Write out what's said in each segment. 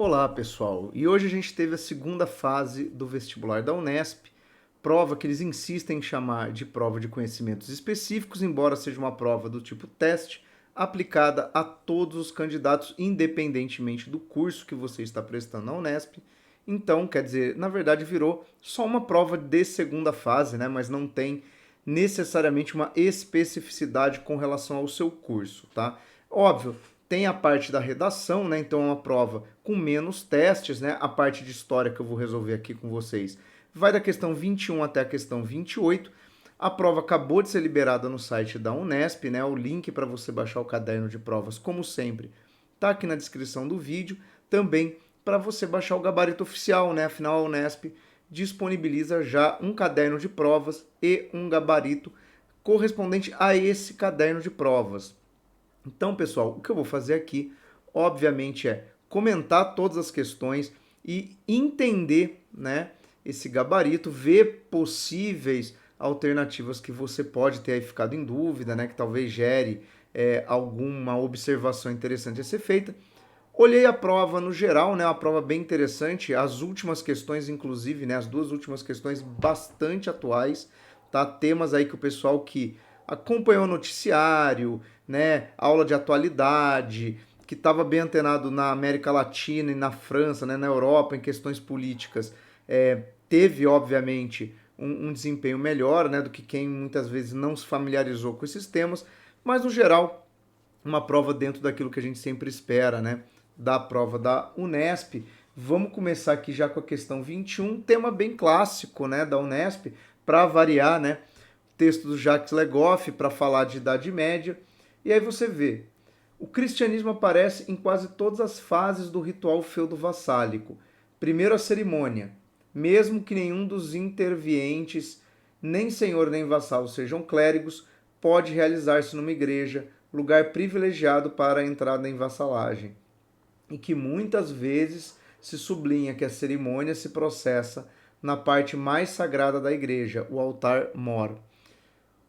Olá, pessoal! E hoje a gente teve a segunda fase do vestibular da Unesp, prova que eles insistem em chamar de prova de conhecimentos específicos, embora seja uma prova do tipo teste, aplicada a todos os candidatos, independentemente do curso que você está prestando na Unesp. Então, quer dizer, na verdade virou só uma prova de segunda fase, né? Mas não tem necessariamente uma especificidade com relação ao seu curso, tá? Óbvio, tem a parte da redação, né? Então é uma prova com menos testes, né? A parte de história que eu vou resolver aqui com vocês vai da questão 21 até a questão 28. A prova acabou de ser liberada no site da Unesp, né? O link para você baixar o caderno de provas, como sempre, tá aqui na descrição do vídeo. Também para você baixar o gabarito oficial, né? Afinal, a Unesp disponibiliza já um caderno de provas e um gabarito correspondente a esse caderno de provas. Então, pessoal, o que eu vou fazer aqui, obviamente, é comentar todas as questões e entender, né, esse gabarito, ver possíveis alternativas que você pode ter aí ficado em dúvida, né, que talvez gere alguma observação interessante a ser feita. Olhei a prova no geral, né, uma prova bem interessante, as últimas questões, inclusive, né, as duas últimas questões bastante atuais, tá? Temas aí que o pessoal que acompanhou o noticiário, né, aula de atualidade, que estava bem antenado na América Latina e na França, né, na Europa, em questões políticas, teve, obviamente, um desempenho melhor, né, do que quem muitas vezes não se familiarizou com esses temas, mas no geral uma prova dentro daquilo que a gente sempre espera, né? Da prova da Unesp. Vamos começar aqui já com a questão 21, tema bem clássico, né, da Unesp, para variar, né? Texto do Jacques Legoff para falar de Idade Média. E aí você vê, o cristianismo aparece em quase todas as fases do ritual feudo-vassálico. Primeiro a cerimônia, mesmo que nenhum dos intervientes, nem senhor nem vassalo, sejam clérigos, pode realizar-se numa igreja, lugar privilegiado para a entrada em vassalagem, e que muitas vezes se sublinha que a cerimônia se processa na parte mais sagrada da igreja, o altar-mor.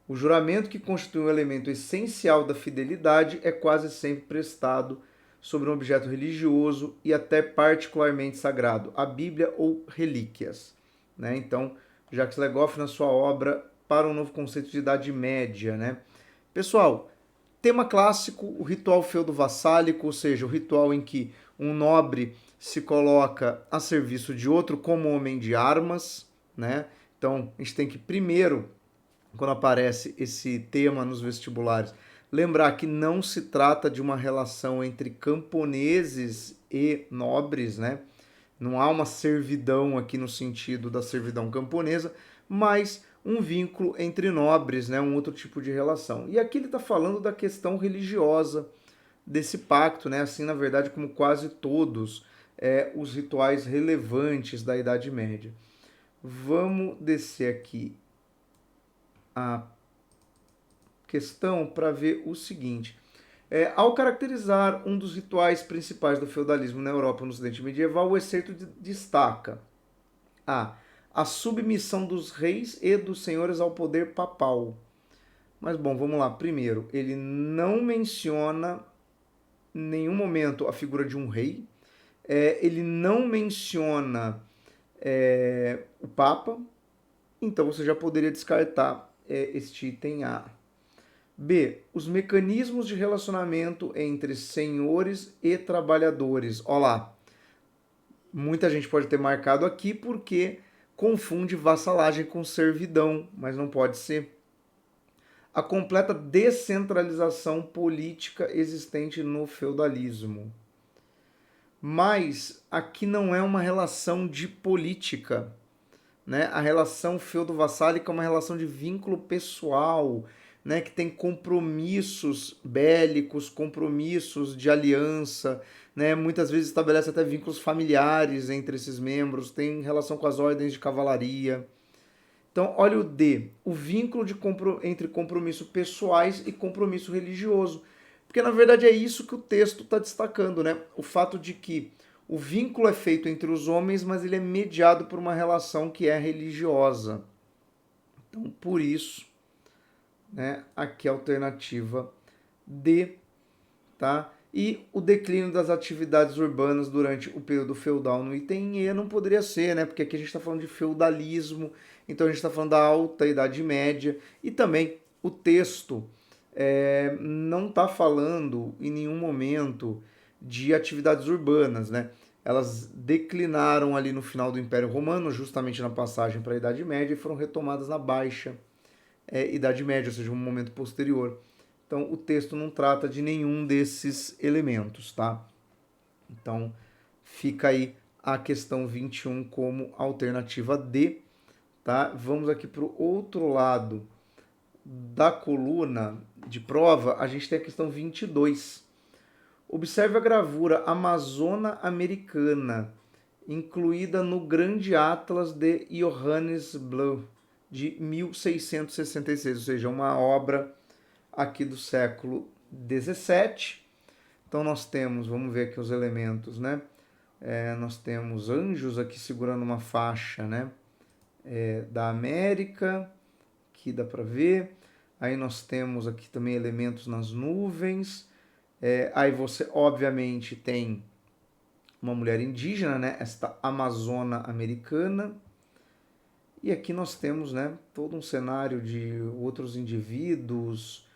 O juramento, que constitui um elemento essencial da fidelidade, é quase sempre prestado sobre um objeto religioso e até particularmente sagrado, a Bíblia ou relíquias. Né? Então, Jacques Legoff, na sua obra Para um Novo Conceito de Idade Média. Né? Pessoal, tema clássico, o ritual feudo-vassálico, ou seja, o ritual em que um nobre se coloca a serviço de outro como homem de armas. Né? Então, a gente tem que primeiro, quando aparece esse tema nos vestibulares, lembrar que não se trata de uma relação entre camponeses e nobres, né? Não há uma servidão aqui no sentido da servidão camponesa, mas um vínculo entre nobres, né? Um outro tipo de relação. E aqui ele está falando da questão religiosa desse pacto, né? Assim, na verdade, como quase todos os rituais relevantes da Idade Média. Vamos descer aqui a questão para ver o seguinte. Ao caracterizar um dos rituais principais do feudalismo na Europa no Ocidente medieval, o excerto destaca a submissão dos reis e dos senhores ao poder papal. Mas bom, vamos lá. Primeiro, ele não menciona em nenhum momento a figura de um rei. Ele não menciona o Papa. Então você já poderia descartar este item A. B. Os mecanismos de relacionamento entre senhores e trabalhadores. Olha lá, muita gente pode ter marcado aqui porque confunde vassalagem com servidão, mas não pode ser. A completa descentralização política existente no feudalismo. Mas aqui não é uma relação de política. Né? A relação feudo-vassálica é uma relação de vínculo pessoal, né? Que tem compromissos bélicos, compromissos de aliança, né? Muitas vezes estabelece até vínculos familiares entre esses membros, tem relação com as ordens de cavalaria. Então, olha o D, o vínculo entre compromisso pessoais e compromisso religioso. Porque, na verdade, é isso que o texto está destacando, né? O fato de que o vínculo é feito entre os homens, mas ele é mediado por uma relação que é religiosa. Então, por isso, né, aqui a alternativa D, tá? E o declínio das atividades urbanas durante o período feudal no item E não poderia ser, né? Porque aqui a gente está falando de feudalismo, então a gente está falando da alta Idade Média, e também o texto não está falando em nenhum momento de atividades urbanas, né? Elas declinaram ali no final do Império Romano, justamente na passagem para a Idade Média, e foram retomadas na Baixa Idade Média, ou seja, um momento posterior. Então, o texto não trata de nenhum desses elementos, tá? Então, fica aí a questão 21 como alternativa D, tá? Vamos aqui para o outro lado da coluna de prova, a gente tem a questão 22. Observe a gravura Amazona Americana, incluída no Grande Atlas de Johannes Bleu, de 1666, ou seja, uma obra aqui do século 17. Então nós temos, vamos ver aqui os elementos, né? Nós temos anjos aqui segurando uma faixa, né? Da América, que dá para ver. Aí nós temos aqui também elementos nas nuvens. Aí você, obviamente, tem uma mulher indígena, né? Esta Amazona americana. E aqui nós temos, né, todo um cenário de outros indivíduos,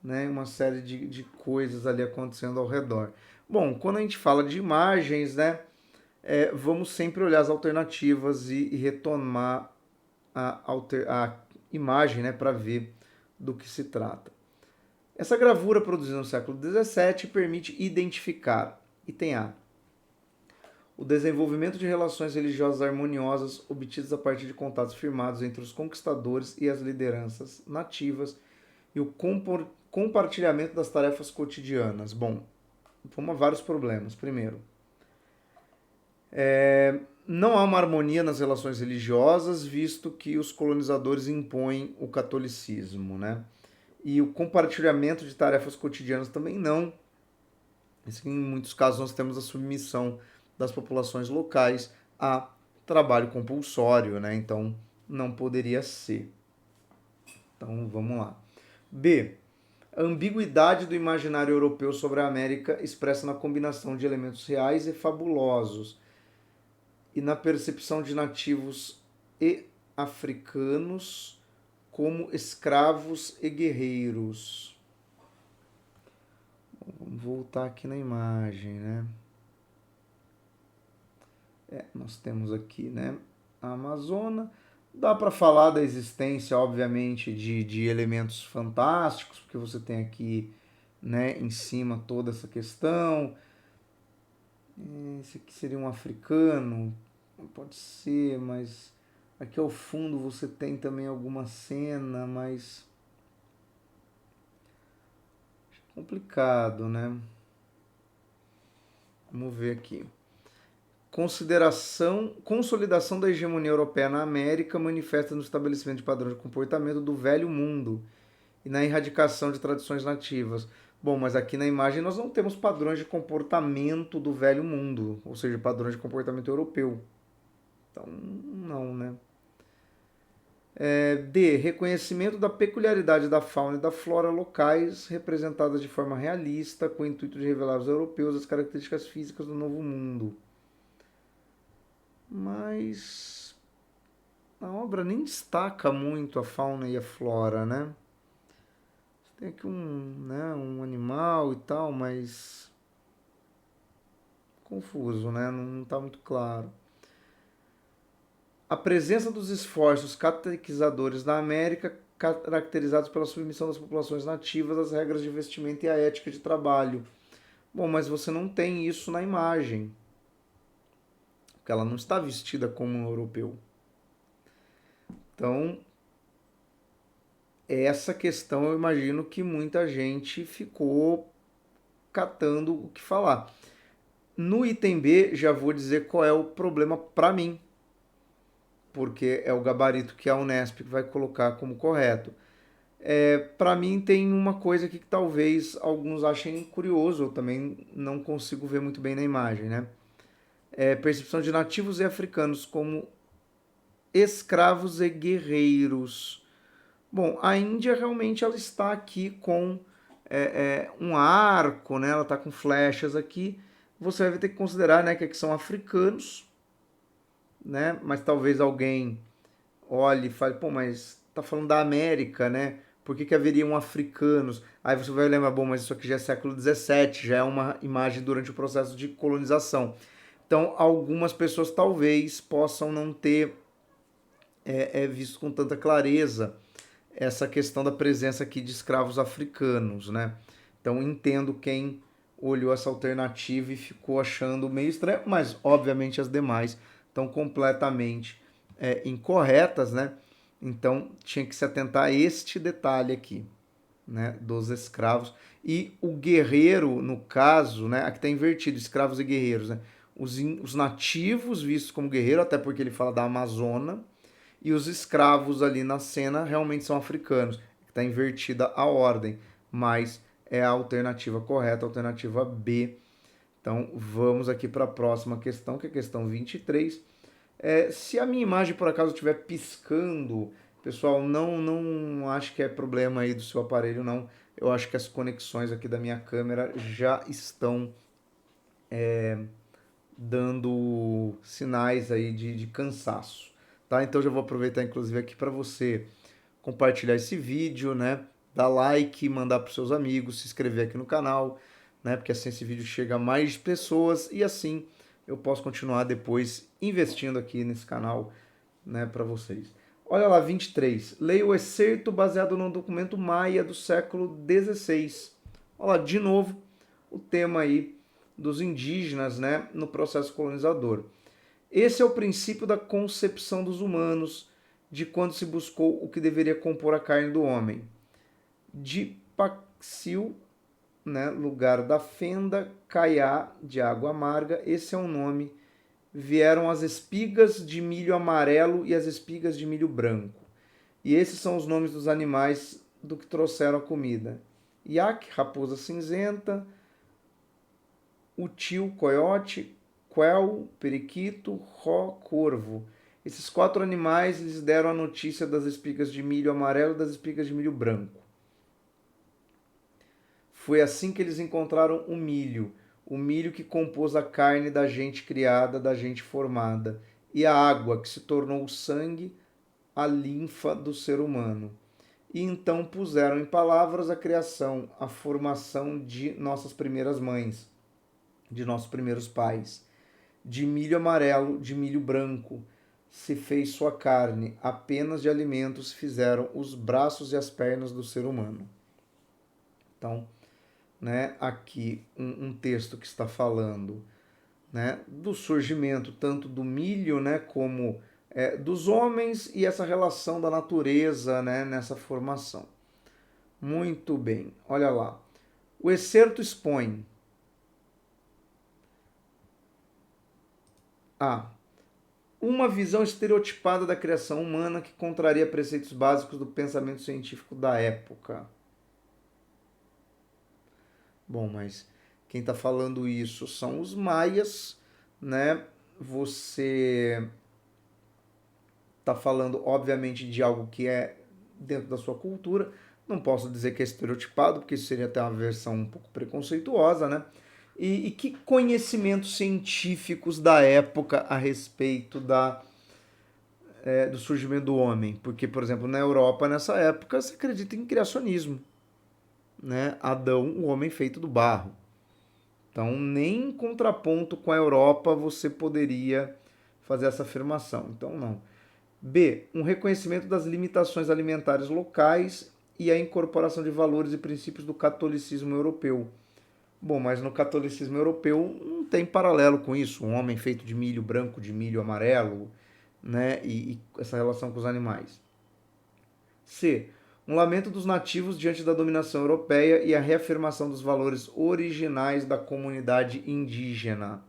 né, uma série de coisas ali acontecendo ao redor. Bom, quando a gente fala de imagens, né, vamos sempre olhar as alternativas e retomar a imagem, né, para ver do que se trata. Essa gravura produzida no século XVII permite identificar, item A, o desenvolvimento de relações religiosas harmoniosas obtidas a partir de contatos firmados entre os conquistadores e as lideranças nativas e o compartilhamento das tarefas cotidianas. Bom, vamos a vários problemas. Primeiro, não há uma harmonia nas relações religiosas, visto que os colonizadores impõem o catolicismo, né? E o compartilhamento de tarefas cotidianas também não. Em muitos casos nós temos a submissão das populações locais a trabalho compulsório, né? Então não poderia ser. Então vamos lá. B. A ambiguidade do imaginário europeu sobre a América expressa na combinação de elementos reais e fabulosos e na percepção de nativos e africanos como escravos e guerreiros. Vamos voltar aqui na imagem, né? Nós temos aqui, né, a Amazônia. Dá para falar da existência, obviamente, de elementos fantásticos, porque você tem aqui, né, em cima toda essa questão. Esse aqui seria um africano, pode ser, mas aqui ao fundo você tem também alguma cena, mas complicado, né? Vamos ver aqui. Consolidação da hegemonia europeia na América manifesta no estabelecimento de padrões de comportamento do velho mundo e na erradicação de tradições nativas. Bom, mas aqui na imagem nós não temos padrões de comportamento do velho mundo, ou seja, padrões de comportamento europeu. Então, não, né? D. Reconhecimento da peculiaridade da fauna e da flora locais, representadas de forma realista, com o intuito de revelar aos europeus as características físicas do novo mundo. Mas a obra nem destaca muito a fauna e a flora, né? Tem aqui um animal e tal, mas confuso, né? Não está muito claro. A presença dos esforços catequizadores na América, caracterizados pela submissão das populações nativas às regras de vestimenta e à ética de trabalho. Bom, mas você não tem isso na imagem, porque ela não está vestida como um europeu. Então, essa questão eu imagino que muita gente ficou catando o que falar. No item B, já vou dizer qual é o problema para mim, porque é o gabarito que a Unesp vai colocar como correto. Para mim tem uma coisa aqui que talvez alguns achem curioso, eu também não consigo ver muito bem na imagem, né? Percepção de nativos e africanos como escravos e guerreiros. Bom, a Índia realmente ela está aqui com um arco, né? Ela está com flechas aqui. Você vai ter que considerar, né, que aqui são africanos, né? Mas talvez alguém olhe e fale, pô, mas tá falando da América, né? Por que haveriam africanos? Aí você vai lembrar, bom, mas isso aqui já é século XVII, já é uma imagem durante o processo de colonização. Então, algumas pessoas talvez possam não ter visto com tanta clareza essa questão da presença aqui de escravos africanos, né? Então, entendo quem olhou essa alternativa e ficou achando meio estranho, mas obviamente as demais estão completamente incorretas, né? Então tinha que se atentar a este detalhe aqui, né, dos escravos. E o guerreiro, no caso, né, aqui está invertido, escravos e guerreiros, né? Os nativos vistos como guerreiro, até porque ele fala da Amazônia, e os escravos ali na cena realmente são africanos. Está invertida a ordem, mas é a alternativa correta, a alternativa B. Então vamos aqui para a próxima questão, que é a questão 23. Se a minha imagem por acaso estiver piscando, pessoal, não acho que é problema aí do seu aparelho, não. Eu acho que as conexões aqui da minha câmera já estão dando sinais aí de cansaço, tá? Então já vou aproveitar inclusive aqui para você compartilhar esse vídeo, né? Dar like, mandar para seus amigos, se inscrever aqui no canal, né? Porque assim esse vídeo chega a mais pessoas e assim eu posso continuar depois investindo aqui nesse canal, né, para vocês. Olha lá, 23. Leia o excerto baseado num documento maia do século XVI. Olha lá, de novo, o tema aí dos indígenas, né, no processo colonizador. Esse é o princípio da concepção dos humanos, de quando se buscou o que deveria compor a carne do homem. De Paxil, né, lugar da fenda, Caiá, de água amarga, esse é o nome. Vieram as espigas de milho amarelo e as espigas de milho branco. E esses são os nomes dos animais do que trouxeram a comida. Iaque, raposa cinzenta, util, coiote, quel, periquito, ró, corvo. Esses 4 animais lhes deram a notícia das espigas de milho amarelo e das espigas de milho branco. Foi assim que eles encontraram o milho que compôs a carne da gente criada, da gente formada, e a água que se tornou o sangue, a linfa do ser humano. E então puseram em palavras a criação, a formação de nossas primeiras mães, de nossos primeiros pais. De milho amarelo, de milho branco, se fez sua carne, apenas de alimentos fizeram os braços e as pernas do ser humano. Então, né, aqui um texto que está falando, né, do surgimento tanto do milho, né, como dos homens e essa relação da natureza, né, nessa formação. Muito bem, olha lá. O excerto expõe a uma visão estereotipada da criação humana que contraria preceitos básicos do pensamento científico da época. Bom, mas quem está falando isso são os maias, né? Você está falando, obviamente, de algo que é dentro da sua cultura. Não posso dizer que é estereotipado, porque isso seria até uma versão um pouco preconceituosa, né? E que conhecimentos científicos da época a respeito do surgimento do homem? Porque, por exemplo, na Europa, nessa época, se acredita em criacionismo, né? Adão, o homem feito do barro. Então, nem em contraponto com a Europa você poderia fazer essa afirmação. Então, não. B. Um reconhecimento das limitações alimentares locais e a incorporação de valores e princípios do catolicismo europeu. Bom, mas no catolicismo europeu não tem paralelo com isso. Um homem feito de milho branco, de milho amarelo, né? E essa relação com os animais. C. Um lamento dos nativos diante da dominação europeia e a reafirmação dos valores originais da comunidade indígena.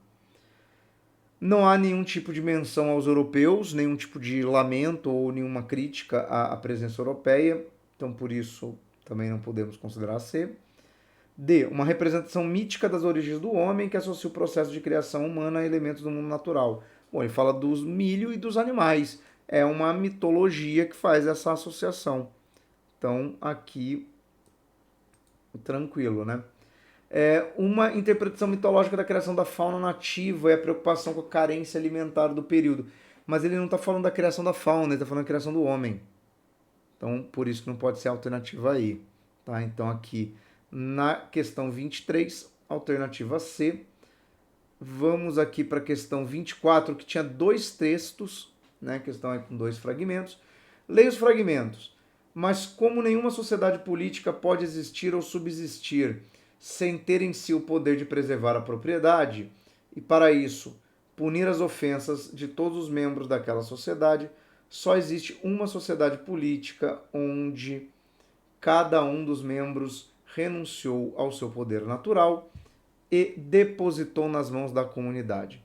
Não há nenhum tipo de menção aos europeus, nenhum tipo de lamento ou nenhuma crítica à presença europeia, então por isso também não podemos considerar C. D. Uma representação mítica das origens do homem que associa o processo de criação humana a elementos do mundo natural. Bom, ele fala dos milho e dos animais. É uma mitologia que faz essa associação. Então, aqui Tranquilo, né? Uma interpretação mitológica da criação da fauna nativa e a preocupação com a carência alimentar do período. Mas ele não está falando da criação da fauna, ele está falando da criação do homem. Então, por isso que não pode ser alternativa aí. Tá? Então, aqui na questão 23, alternativa C. Vamos aqui para a questão 24, que tinha dois textos, né? A questão é com dois fragmentos. Leia os fragmentos. Mas como nenhuma sociedade política pode existir ou subsistir sem ter em si o poder de preservar a propriedade, e para isso punir as ofensas de todos os membros daquela sociedade, só existe uma sociedade política onde cada um dos membros renunciou ao seu poder natural e depositou nas mãos da comunidade.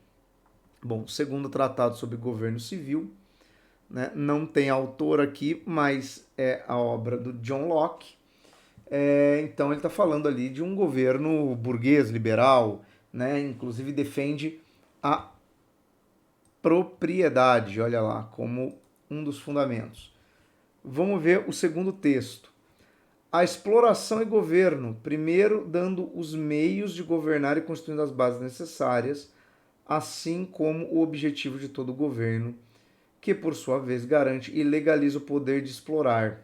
Bom, segundo tratado sobre governo civil, né, não tem autor aqui, mas é a obra do John Locke. Então ele está falando ali de um governo burguês, liberal, né, inclusive defende a propriedade, olha lá, como um dos fundamentos. Vamos ver o segundo texto. A exploração e governo, primeiro dando os meios de governar e construindo as bases necessárias, assim como o objetivo de todo governo, que por sua vez garante e legaliza o poder de explorar.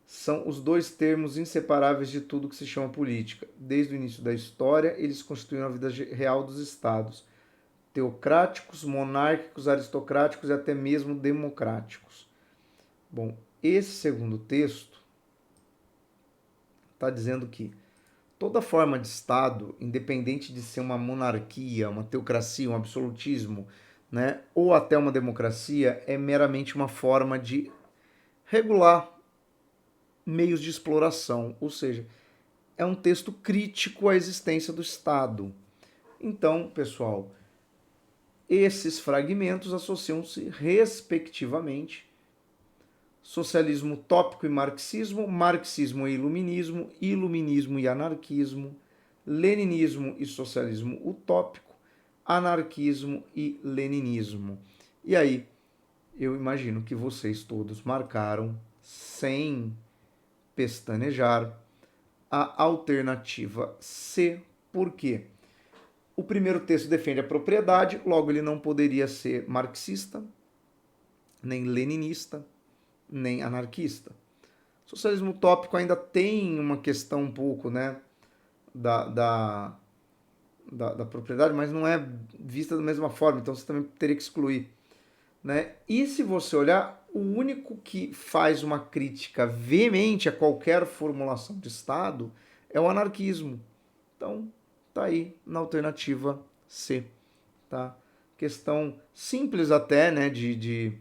São os dois termos inseparáveis de tudo que se chama política. Desde o início da história, eles constituem a vida real dos estados, teocráticos, monárquicos, aristocráticos e até mesmo democráticos. Bom, esse segundo texto está dizendo que toda forma de Estado, independente de ser uma monarquia, uma teocracia, um absolutismo, né, ou até uma democracia, é meramente uma forma de regular meios de exploração, ou seja, é um texto crítico à existência do Estado. Então, pessoal, esses fragmentos associam-se respectivamente socialismo utópico e marxismo, marxismo e iluminismo, iluminismo e anarquismo, leninismo e socialismo utópico, anarquismo e leninismo. E aí, eu imagino que vocês todos marcaram, sem pestanejar, a alternativa C. Por quê? O primeiro texto defende a propriedade, logo ele não poderia ser marxista, nem leninista, nem anarquista. Socialismo utópico ainda tem uma questão um pouco, né, da propriedade, mas não é vista da mesma forma, então você também teria que excluir. Né? E se você olhar, o único que faz uma crítica veemente a qualquer formulação de Estado é o anarquismo. Então, tá aí na alternativa C. Tá? Questão simples até, né, de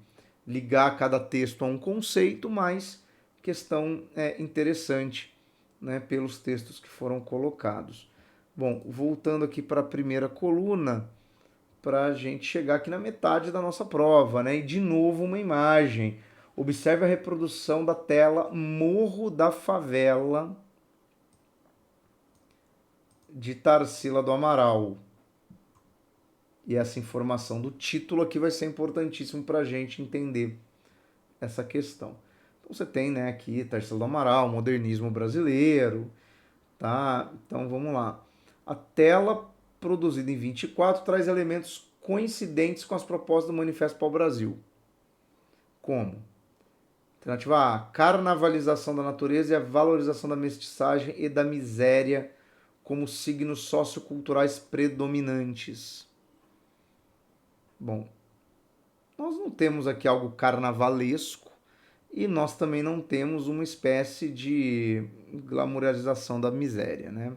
ligar cada texto a um conceito, mas questão interessante, né, pelos textos que foram colocados. Bom, voltando aqui para a primeira coluna, para a gente chegar aqui na metade da nossa prova, né? E de novo uma imagem. Observe a reprodução da tela Morro da Favela de Tarsila do Amaral. E essa informação do título aqui vai ser importantíssimo para a gente entender essa questão. Então você tem, né, aqui Tarsila do Amaral, modernismo brasileiro, tá? Então vamos lá. A tela produzida em 24 traz elementos coincidentes com as propostas do Manifesto para o Brasil. Como? Alternativa A, carnavalização da natureza e a valorização da mestiçagem e da miséria como signos socioculturais predominantes. Bom, nós não temos aqui algo carnavalesco e nós também não temos uma espécie de glamourização da miséria, né?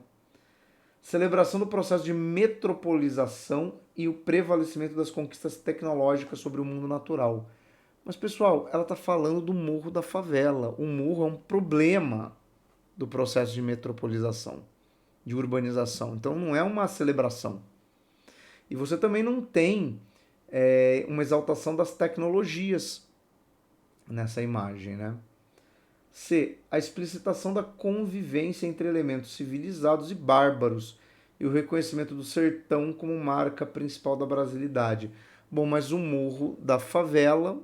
Celebração do processo de metropolização e o prevalecimento das conquistas tecnológicas sobre o mundo natural. Mas, pessoal, ela está falando do Morro da Favela. O morro é um problema do processo de metropolização, de urbanização. Então, não é uma celebração. E você também não tem uma exaltação das tecnologias nessa imagem, né? C. A explicitação da convivência entre elementos civilizados e bárbaros e o reconhecimento do sertão como marca principal da brasilidade. Bom, mas o Morro da Favela,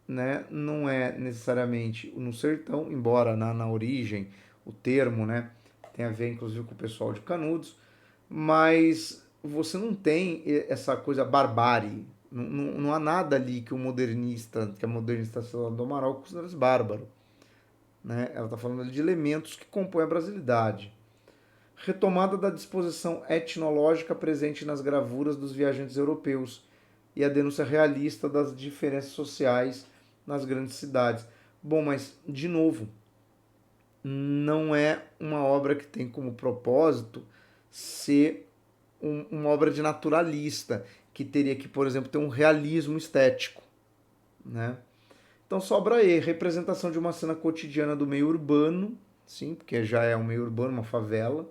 né, não é necessariamente no sertão, embora na origem o termo, né? Tem a ver, inclusive, com o pessoal de Canudos, mas você não tem essa coisa barbárie. Não há nada ali que que a modernista Celso do Amaral considera bárbaro, né? Ela está falando ali de elementos que compõem a brasilidade. Retomada da disposição etnológica presente nas gravuras dos viajantes europeus e a denúncia realista das diferenças sociais nas grandes cidades. Bom, mas, de novo, não é uma obra que tem como propósito ser uma obra de naturalista, que teria que, por exemplo, ter um realismo estético, né? Então sobra aí representação de uma cena cotidiana do meio urbano, sim, porque já é um meio urbano, uma favela,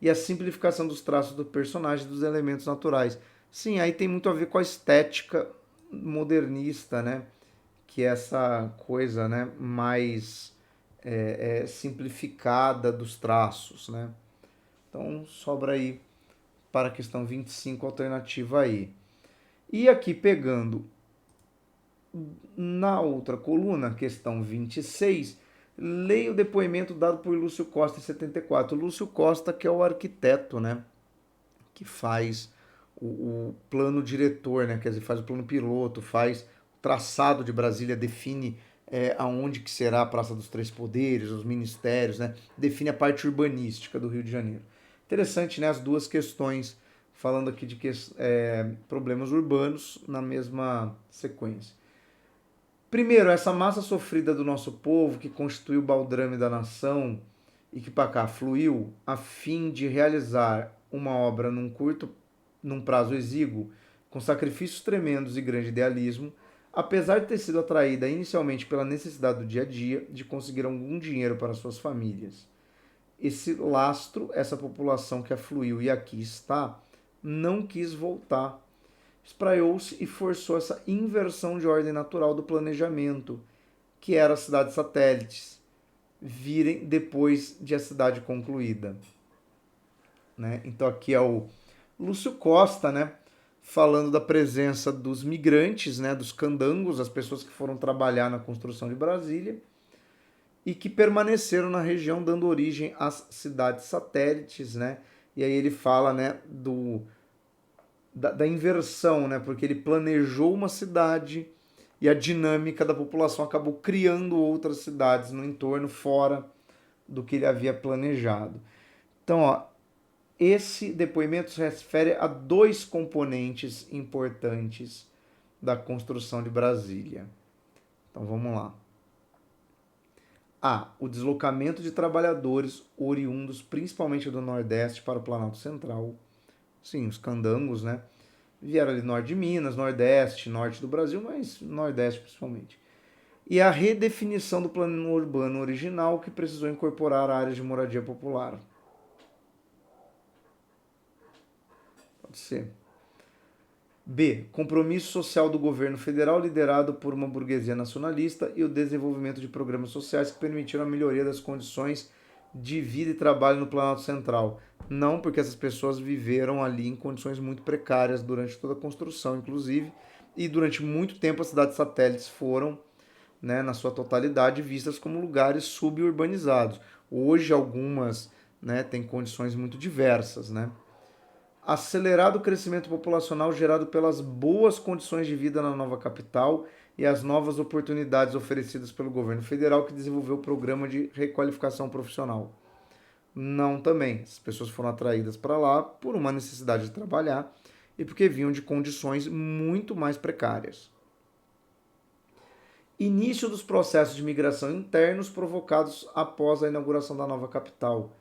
e a simplificação dos traços do personagem, dos elementos naturais. Sim, aí tem muito a ver com a estética modernista, né? Que é essa coisa, né, mais simplificada dos traços, né? Então sobra aí para a questão 25, alternativa aí. E aqui pegando na outra coluna, questão 26, leia o depoimento dado por Lúcio Costa em 74. Lúcio Costa, que é o arquiteto, né, que faz o plano diretor, né, quer dizer, faz o plano piloto, faz o traçado de Brasília, define aonde que será a Praça dos Três Poderes, os ministérios, né, define a parte urbanística do Rio de Janeiro. Interessante, né, as duas questões, falando aqui de problemas urbanos na mesma sequência. Primeiro, essa massa sofrida do nosso povo, que constituiu o baldrame da nação e que para cá fluiu, a fim de realizar uma obra num prazo exíguo, com sacrifícios tremendos e grande idealismo, apesar de ter sido atraída inicialmente pela necessidade do dia a dia de conseguir algum dinheiro para suas famílias. Esse lastro, essa população que afluiu e aqui está, não quis voltar. Espraiou-se e forçou essa inversão de ordem natural do planejamento, que era as cidades satélites, virem depois de a cidade concluída. Né? Então aqui é o Lúcio Costa, né, falando da presença dos migrantes, né, dos candangos, as pessoas que foram trabalhar na construção de Brasília e que permaneceram na região, dando origem às cidades satélites, né? E aí ele fala, né, da inversão, né? Porque ele planejou uma cidade e a dinâmica da população acabou criando outras cidades no entorno, fora do que ele havia planejado. Então, ó, esse depoimento se refere a dois componentes importantes da construção de Brasília. Então, vamos lá. A. O deslocamento de trabalhadores oriundos principalmente do Nordeste para o Planalto Central. Sim, os candangos, né? Vieram ali norte de Minas, Nordeste, norte do Brasil, mas Nordeste principalmente. E a redefinição do plano urbano original, que precisou incorporar áreas de moradia popular. Pode ser. B. Compromisso social do governo federal liderado por uma burguesia nacionalista e o desenvolvimento de programas sociais que permitiram a melhoria das condições de vida e trabalho no Planalto Central. Não, porque essas pessoas viveram ali em condições muito precárias durante toda a construção, inclusive, e durante muito tempo as cidades satélites foram, né, na sua totalidade, vistas como lugares suburbanizados. Hoje algumas, né, têm condições muito diversas, né? Acelerado crescimento populacional gerado pelas boas condições de vida na nova capital e as novas oportunidades oferecidas pelo governo federal, que desenvolveu o programa de requalificação profissional. Não também. As pessoas foram atraídas para lá por uma necessidade de trabalhar e porque vinham de condições muito mais precárias. Início dos processos de migração internos provocados após a inauguração da nova capital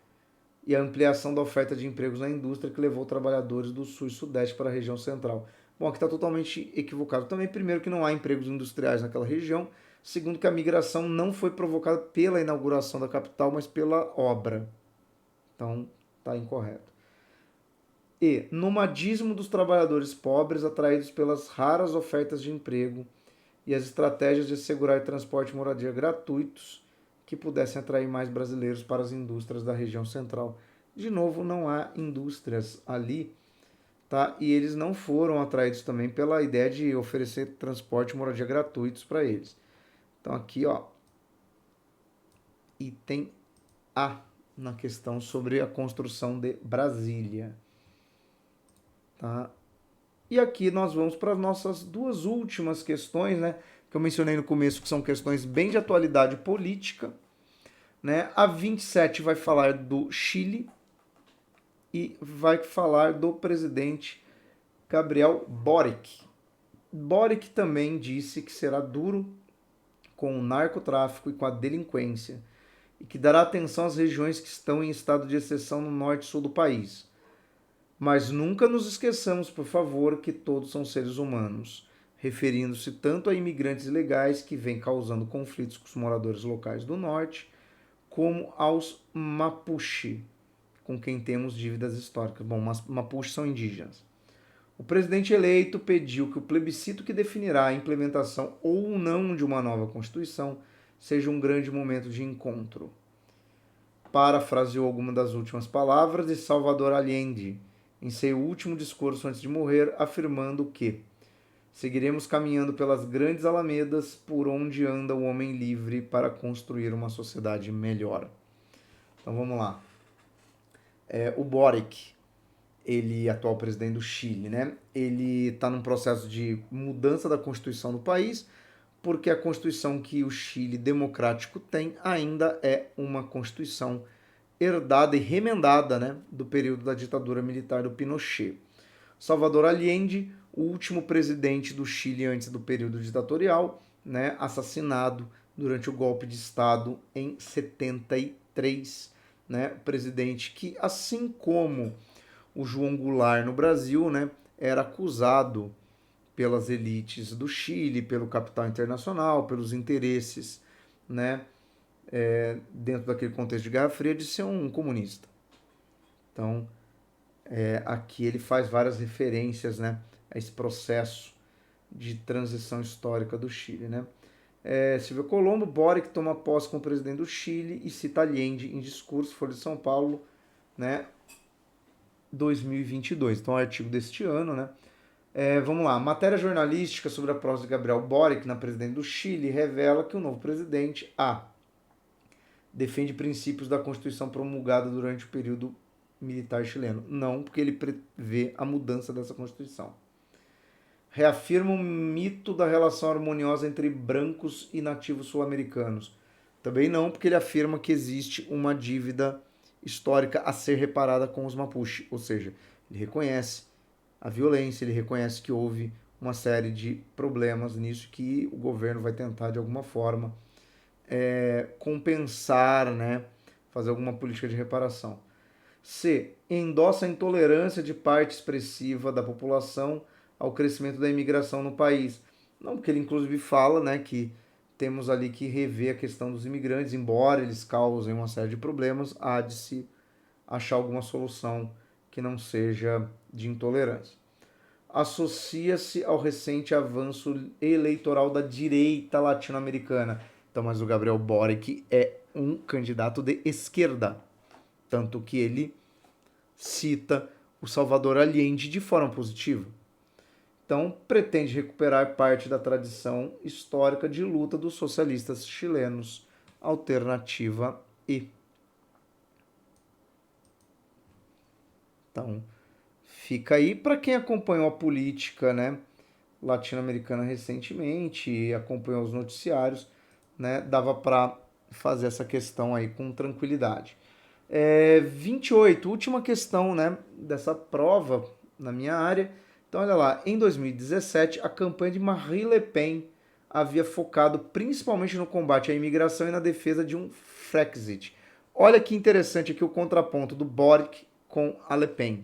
e a ampliação da oferta de empregos na indústria, que levou trabalhadores do sul e sudeste para a região central. Bom, aqui está totalmente equivocado também. Primeiro, que não há empregos industriais naquela região. Segundo, que a migração não foi provocada pela inauguração da capital, mas pela obra. Então, está incorreto. E nomadismo dos trabalhadores pobres atraídos pelas raras ofertas de emprego e as estratégias de assegurar transporte e moradia gratuitos que pudessem atrair mais brasileiros para as indústrias da região central. De novo, não há indústrias ali, tá? E eles não foram atraídos também pela ideia de oferecer transporte e moradia gratuitos para eles. Então aqui, ó, item A na questão sobre a construção de Brasília. Tá? E aqui nós vamos para as nossas duas últimas questões, né? Que eu mencionei no começo, que são questões bem de atualidade política. Né? A 27 vai falar do Chile e vai falar do presidente Gabriel Boric. Boric também disse que será duro com o narcotráfico e com a delinquência e que dará atenção às regiões que estão em estado de exceção no norte e sul do país. Mas nunca nos esqueçamos, por favor, que todos são seres humanos, referindo-se tanto a imigrantes ilegais que vêm causando conflitos com os moradores locais do norte, como aos Mapuche, com quem temos dívidas históricas. Bom, Mapuche são indígenas. O presidente eleito pediu que o plebiscito que definirá a implementação ou não de uma nova Constituição seja um grande momento de encontro. Parafraseou algumas das últimas palavras de Salvador Allende em seu último discurso antes de morrer, afirmando que seguiremos caminhando pelas grandes alamedas por onde anda o homem livre para construir uma sociedade melhor. Então vamos lá. O Boric, ele atual presidente do Chile, né? Ele está num processo de mudança da Constituição do país, porque a Constituição que o Chile democrático tem ainda é uma Constituição herdada e remendada, né, do período da ditadura militar do Pinochet. Salvador Allende, o último presidente do Chile antes do período ditatorial, né, assassinado durante o golpe de Estado em 73, né, presidente que, assim como o João Goulart no Brasil, né, era acusado pelas elites do Chile, pelo capital internacional, pelos interesses, né, dentro daquele contexto de Guerra Fria, de ser um comunista. Então, aqui ele faz várias referências, né, a esse processo de transição histórica do Chile. Né? Silvio Colombo, Boric toma posse como presidente do Chile e cita Allende em discurso, Folha de São Paulo, né, 2022. Então, é um artigo deste ano, né? Vamos lá. Matéria jornalística sobre a posse de Gabriel Boric na presidente do Chile revela que o novo presidente defende princípios da Constituição promulgada durante o período militar chileno. Não, porque ele prevê a mudança dessa Constituição. Reafirma o mito da relação harmoniosa entre brancos e nativos sul-americanos. Também não, porque ele afirma que existe uma dívida histórica a ser reparada com os Mapuche. Ou seja, ele reconhece a violência, ele reconhece que houve uma série de problemas nisso que o governo vai tentar, de alguma forma, compensar, né, fazer alguma política de reparação. C. Endossa a intolerância de parte expressiva da população ao crescimento da imigração no país. Não, porque ele inclusive fala, né, que temos ali que rever a questão dos imigrantes, embora eles causem uma série de problemas, há de se achar alguma solução que não seja de intolerância. Associa-se ao recente avanço eleitoral da direita latino-americana. Então, mas o Gabriel Boric é um candidato de esquerda, tanto que ele cita o Salvador Allende de forma positiva. Então, pretende recuperar parte da tradição histórica de luta dos socialistas chilenos. Alternativa E. Então, fica aí para quem acompanhou a política, né, latino-americana recentemente e acompanhou os noticiários, né, dava para fazer essa questão aí com tranquilidade. 28, última questão, né, dessa prova na minha área. Então, olha lá, em 2017, a campanha de Marine Le Pen havia focado principalmente no combate à imigração e na defesa de um Frexit. Olha que interessante aqui o contraponto do Boric com a Le Pen.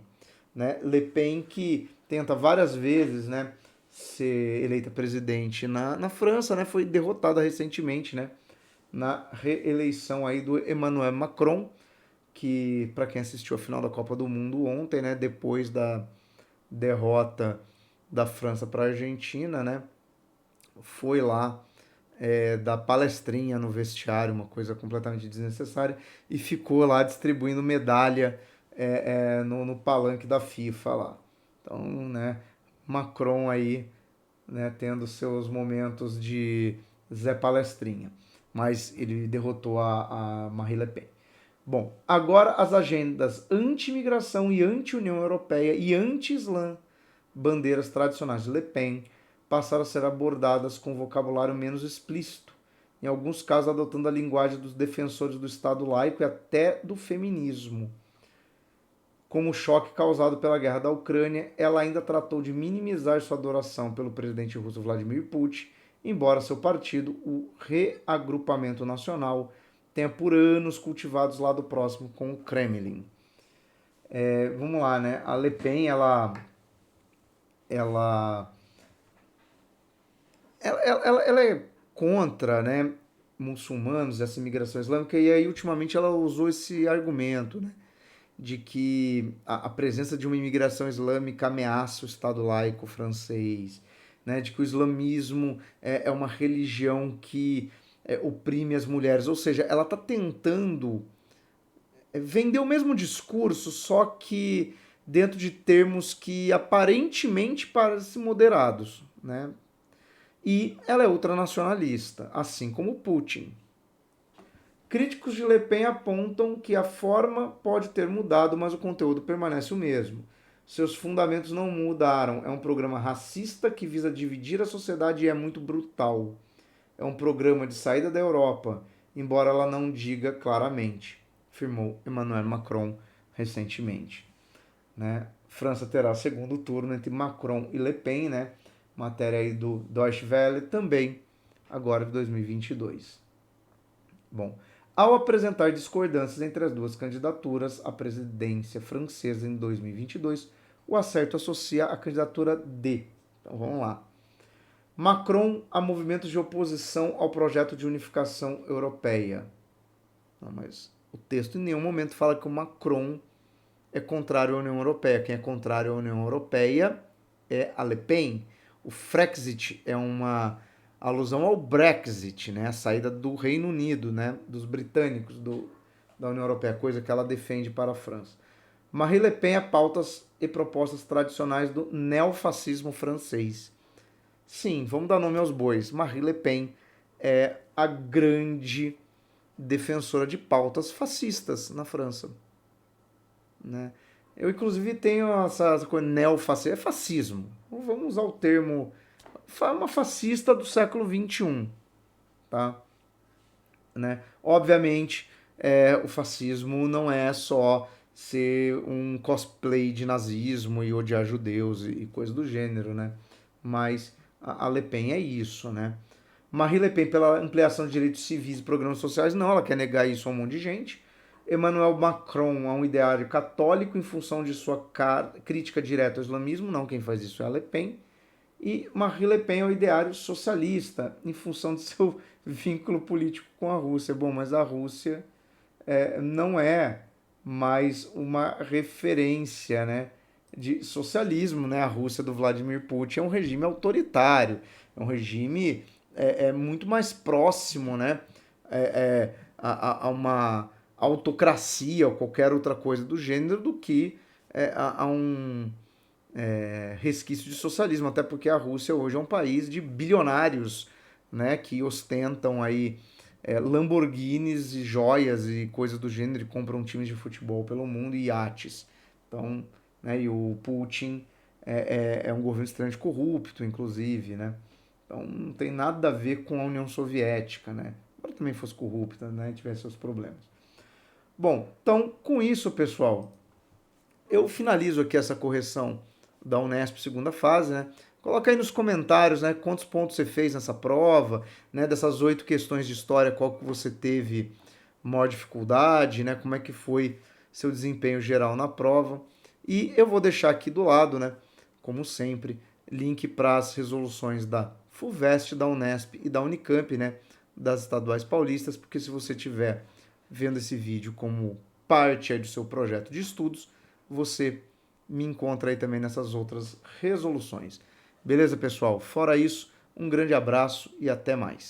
Né? Le Pen que tenta várias vezes, né, ser eleita presidente na França, né, foi derrotada recentemente, né, na reeleição aí do Emmanuel Macron, que para quem assistiu a final da Copa do Mundo ontem, né, depois da derrota da França para a Argentina, né, foi lá dar palestrinha no vestiário, uma coisa completamente desnecessária, e ficou lá distribuindo medalha no palanque da FIFA lá. Então, né, Macron aí, né, tendo seus momentos de Zé Palestrinha. Mas ele derrotou a Marine Le Pen. Bom, agora as agendas anti-imigração e anti-União Europeia e anti-Islã, bandeiras tradicionais de Le Pen, passaram a ser abordadas com vocabulário menos explícito, em alguns casos adotando a linguagem dos defensores do Estado laico e até do feminismo. Com o choque causado pela guerra da Ucrânia, ela ainda tratou de minimizar sua adoração pelo presidente russo Vladimir Putin, embora seu partido, o Reagrupamento Nacional, tenha por anos cultivado os lados próximos com o Kremlin. Vamos lá, né? A Le Pen, ela, ela é contra, né, muçulmanos, essa imigração islâmica, e aí ultimamente ela usou esse argumento, né, de que a presença de uma imigração islâmica ameaça o Estado laico francês, né, de que o islamismo é uma religião que oprime as mulheres, ou seja, ela está tentando vender o mesmo discurso, só que dentro de termos que aparentemente parecem moderados, né? E ela é ultranacionalista, assim como Putin. Críticos de Le Pen apontam que a forma pode ter mudado, mas o conteúdo permanece o mesmo. Seus fundamentos não mudaram. É um programa racista que visa dividir a sociedade e é muito brutal. É um programa de saída da Europa, embora ela não diga claramente, afirmou Emmanuel Macron recentemente. Né? França terá segundo turno entre Macron e Le Pen, né? Matéria aí do Deutsche Welle, também agora de 2022. Bom, ao apresentar discordâncias entre as duas candidaturas à presidência francesa em 2022, o Acerto associa a candidatura D. Então vamos lá. Macron a movimentos de oposição ao projeto de unificação europeia. Não, mas o texto em nenhum momento fala que o Macron é contrário à União Europeia. Quem é contrário à União Europeia é a Le Pen. O Frexit é uma alusão ao Brexit, né? A saída do Reino Unido, né? Dos britânicos da União Europeia, coisa que ela defende para a França. Marine Le Pen é pautas e propostas tradicionais do neofascismo francês. Sim, vamos dar nome aos bois. Marine Le Pen é a grande defensora de pautas fascistas na França. Né? Eu, inclusive, tenho essa coisa neofascismo. É fascismo. Vamos usar o termo. Uma fascista do século XXI. Tá? Né? Obviamente, o fascismo não é só ser um cosplay de nazismo e odiar judeus e coisa do gênero, né? Mas a Le Pen é isso, né? Marine Le Pen pela ampliação de direitos civis e programas sociais, não, ela quer negar isso a um monte de gente. Emmanuel Macron a um ideário católico em função de sua crítica direta ao islamismo, não, quem faz isso é a Le Pen. E Marine Le Pen é o ideário socialista em função de seu vínculo político com a Rússia. Bom, mas a Rússia não é mais uma referência, né, de socialismo, né? A Rússia do Vladimir Putin é um regime autoritário, é um regime muito mais próximo, né, a uma autocracia ou qualquer outra coisa do gênero do que a um resquício de socialismo, até porque a Rússia hoje é um país de bilionários, né, que ostentam aí Lamborghinis e joias e coisas do gênero e compram times de futebol pelo mundo e iates. Então, né, e o Putin é um governo extremamente corrupto, inclusive, né? Então não tem nada a ver com a União Soviética, né? Embora também fosse corrupta, né, e tivesse seus problemas. Bom, então com isso, pessoal, eu finalizo aqui essa correção da Unesp segunda fase, né? Coloca aí nos comentários, né, quantos pontos você fez nessa prova, né, dessas 8 questões de história, qual que você teve maior dificuldade, né, como é que foi seu desempenho geral na prova. E eu vou deixar aqui do lado, né, como sempre, link para as resoluções da FUVEST, da Unesp e da Unicamp, né, das estaduais paulistas, porque se você estiver vendo esse vídeo como parte aí do seu projeto de estudos, você me encontra aí também nessas outras resoluções. Beleza, pessoal? Fora isso, um grande abraço e até mais.